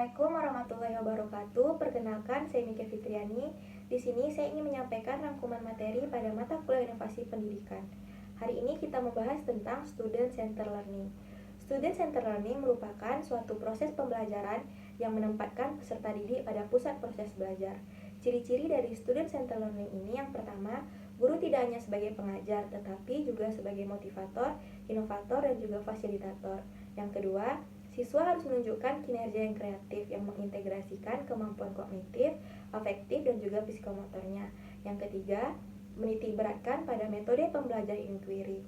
Assalamualaikum warahmatullahi wabarakatuh. Perkenalkan, saya Mika Fitriani. Di sini saya ingin menyampaikan rangkuman materi pada mata kuliah Inovasi Pendidikan. Hari ini kita membahas tentang Student Centered Learning. Student Centered Learning merupakan suatu proses pembelajaran yang menempatkan peserta didik pada pusat proses belajar. Ciri-ciri dari Student Centered Learning ini yang pertama, guru tidak hanya sebagai pengajar, tetapi juga sebagai motivator, inovator, dan juga fasilitator. Yang kedua, siswa harus menunjukkan kinerja yang kreatif yang mengintegrasikan kemampuan kognitif, afektif, dan juga psikomotornya. Yang ketiga, menitik beratkan pada metode pembelajaran inquiry.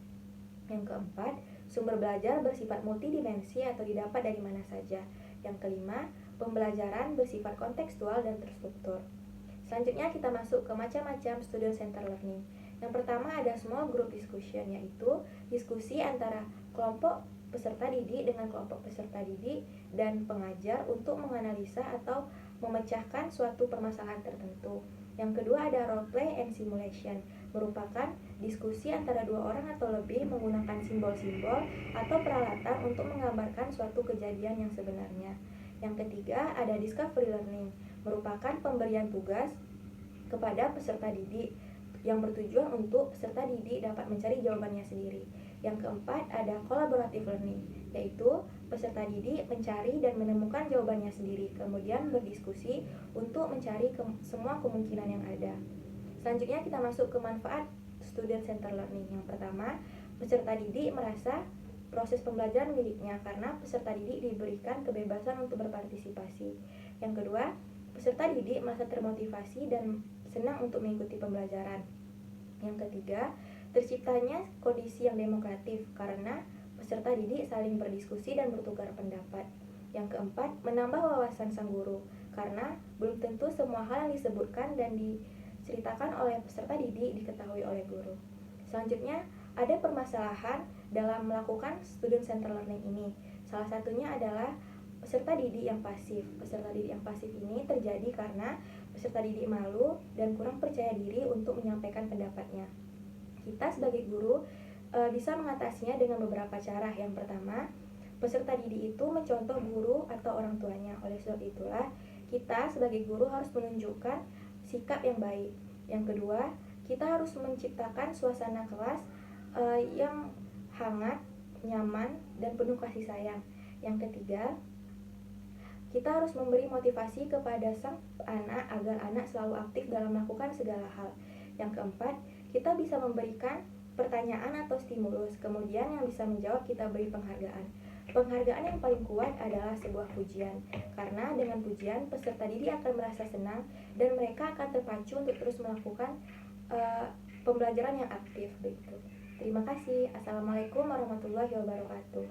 Yang keempat, sumber belajar bersifat multidimensi atau didapat dari mana saja. Yang kelima, pembelajaran bersifat kontekstual dan terstruktur. Selanjutnya kita masuk ke macam-macam student centered learning. Yang pertama ada small group discussion, yaitu diskusi antara kelompok peserta didik dengan kelompok peserta didik dan pengajar untuk menganalisa atau memecahkan suatu permasalahan tertentu. Yang kedua ada role play and simulation, merupakan diskusi antara dua orang atau lebih menggunakan simbol-simbol atau peralatan untuk menggambarkan suatu kejadian yang sebenarnya. Yang ketiga ada discovery learning, merupakan pemberian tugas kepada peserta didik yang bertujuan untuk peserta didik dapat mencari jawabannya sendiri. Yang keempat ada collaborative learning, yaitu peserta didik mencari dan menemukan jawabannya sendiri, kemudian berdiskusi untuk mencari semua kemungkinan yang ada. Selanjutnya kita masuk ke manfaat student centered learning. Yang pertama, peserta didik merasa proses pembelajaran miliknya karena peserta didik diberikan kebebasan untuk berpartisipasi. Yang kedua, peserta didik merasa termotivasi dan senang untuk mengikuti pembelajaran. Yang ketiga, terciptanya kondisi yang demokratif karena peserta didik saling berdiskusi dan bertukar pendapat. Yang keempat, menambah wawasan sang guru karena belum tentu semua hal yang disebutkan dan diceritakan oleh peserta didik diketahui oleh guru. Selanjutnya, ada permasalahan dalam melakukan student centered learning ini. Salah satunya adalah peserta didik yang pasif. Peserta didik yang pasif ini terjadi karena peserta didik malu dan kurang percaya diri untuk menyampaikan pendapatnya. Kita sebagai guru bisa mengatasinya dengan beberapa cara. Yang pertama, peserta didik itu mencontoh guru atau orang tuanya. Oleh sebab itulah, kita sebagai guru harus menunjukkan sikap yang baik. Yang kedua, kita harus menciptakan suasana kelas yang hangat, nyaman, dan penuh kasih sayang. Yang ketiga, kita harus memberi motivasi kepada sang anak agar anak selalu aktif dalam melakukan segala hal. Yang keempat, kita bisa memberikan pertanyaan atau stimulus, kemudian yang bisa menjawab kita beri penghargaan. Penghargaan yang paling kuat adalah sebuah pujian, karena dengan pujian peserta didik akan merasa senang dan mereka akan terpacu untuk terus melakukan pembelajaran yang aktif begitu. Terima kasih. Assalamualaikum warahmatullahi wabarakatuh.